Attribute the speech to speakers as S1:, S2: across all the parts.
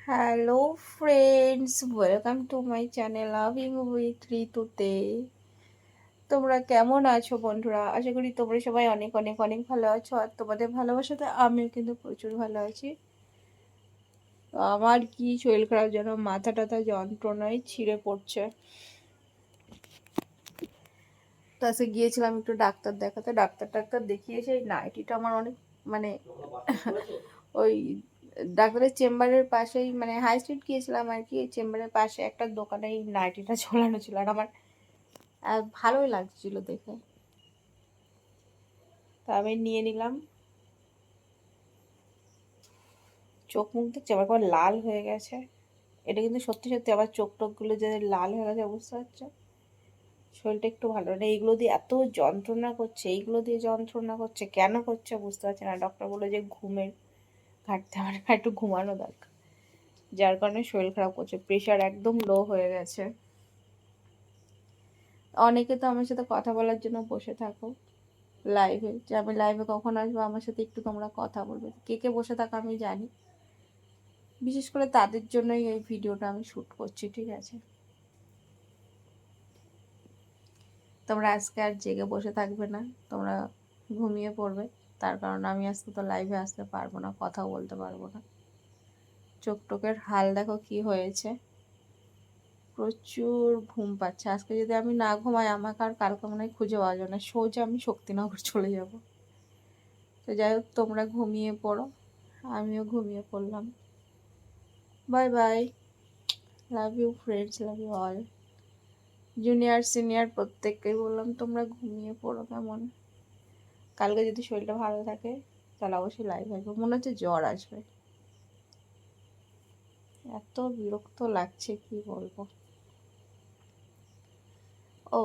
S1: Hello friends, welcome to my channel loving with ঋতুতে। তোমরা কেমন আছো বন্ধুরা? আশা করি তোমরা সবাই অনেক অনেক অনেক ভালো আছো, আর তোমাদের ভালোবাসাতে আমিও কিন্তু প্রচুর ভালো আছি। তো আমার কি শরীর খারাপ, যেন মাথা টাথা যন্ত্রণায় ছিঁড়ে পড়ছে। তো আজকে গিয়েছিলাম একটু ডাক্তার দেখাতে, ডাক্তার দেখিয়ে সেই নাইটিটা আমার অনেক মানে ওই ডাক্তারের চেম্বারের পাশেই, মানে হাই স্ট্রিট গিয়েছিলাম আর কি, চেম্বারের পাশে একটা দোকানে এই নাইটিটা ঝোলানো ছিল, আর আমার ভালোই লাগছিল দেখে। তা আমি নিয়ে নিলাম। চোখ মুখ দেখছি আবার কেমন লাল হয়ে গেছে। এটা কিন্তু সত্যি সত্যি আবার চোখ টোকগুলো যে লাল হয়ে গেছে, বুঝতে পারছো? শরীরটা একটু ভালো না, এইগুলো দিয়ে এত যন্ত্রণা করছে, এইগুলো দিয়ে যন্ত্রণা করছে, কেন করছে বুঝতে পারছি না। ডক্টর বললো যে ঘুমের ঘাটতি, আমার একটু ঘুমানো দরকার, যার কারণে শরীর খারাপ করছে, প্রেশার একদম লো হয়ে গেছে। অনেকে তো আমার সাথে কথা বলার জন্য বসে থাকো লাইভে, যে আমি লাইভে কখন আসবো, আমার সাথে একটু তোমরা কথা বলবে। কে কে বসে থাকো আমি জানি, বিশেষ করে তাদের জন্যই এই ভিডিওটা আমি শ্যুট করছি, ঠিক আছে? তোমরা আজকে আর জেগে বসে থাকবে না, তোমরা ঘুমিয়ে পড়বে। তার কারণ আমি আজকে তো লাইভে আসতে পারবো না, কথাও বলতে পারবো না। চোখ টোকের হাল দেখো কি হয়েছে, প্রচুর ঘুম পাচ্ছে। আজকে যদি আমি না ঘুমাই, আমাকে আর কালকে মনে হয় খুঁজে পাওয়া যাবে না, সোজা আমি শক্তিনগর চলে যাব। তো যাই হোক, তোমরা ঘুমিয়ে পড়ো, আমিও ঘুমিয়ে পড়লাম। Bye bye, love you friends, love you all. Junior senior প্রত্যেককেই বললাম তোমরা ঘুমিয়ে পড়ো কেমন। কালকে যদি শরীরটা ভালো থাকে তাহলে অবশ্যই লাইভ আসবো। মনে হচ্ছে জ্বর আসবে, এত বিরক্ত লাগছে কি বলবো। ও,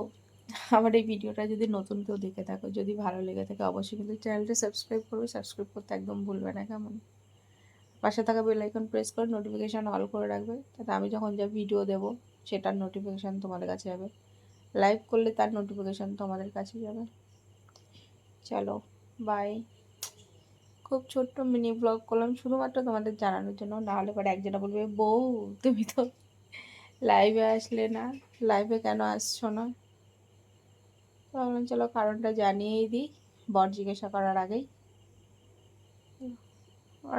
S1: আমার এই ভিডিওটা যদি নতুন কেউ দেখে থাকো, যদি ভালো লেগে থাকে, অবশ্যই কিন্তু চ্যানেলটা সাবস্ক্রাইব করবে। সাবস্ক্রাইব করতে একদম ভুলবে না কেমন। পাশে থাকা বেল আইকন প্রেস করে নোটিফিকেশান অল করে রাখবে, যাতে আমি যখন যা ভিডিও দেবো সেটার নোটিফিকেশান তোমাদের কাছে যাবে। লাইভ করলে তার নোটিফিকেশান তোমাদের কাছে যাবে। চলো বাই। খুব ছোট্ট মিনি ব্লগ করলাম শুধুমাত্র তোমাদের জানানোর জন্য, নাহলে পরে একজনা বলবে বউ তুমি তো লাইভে আসলে না, লাইভে কেন আসছো না। তো ভাবলাম চলো কারণটা জানিয়েই দিই, বর জিজ্ঞাসা করার আগেই।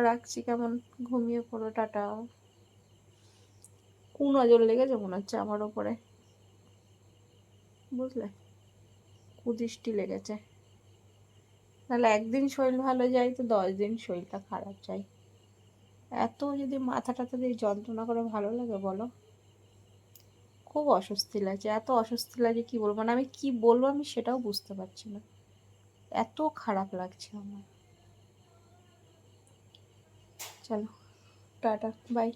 S1: রাখছি কেমন, ঘুমিয়ে পড়ো, টাটা। নজর লেগেছে মনে হচ্ছে আমার ওপরে, বুঝলে, কুদৃষ্টি লেগেছে। তাহলে একদিন শরীর ভালো যায় তো 10 দিন শরীরটা খারাপ যায়। এত যদি মাথা টাথা দিয়ে যন্ত্রণা করে ভালো লাগে বলো? খুব অস্বস্তি লাগছে, এত অস্বস্তি লাগে কি বলবো, মানে আমি কি বলবো আমি সেটাও বুঝতে পারছি না, এত খারাপ লাগছে আমার। চলো টাটা বাই।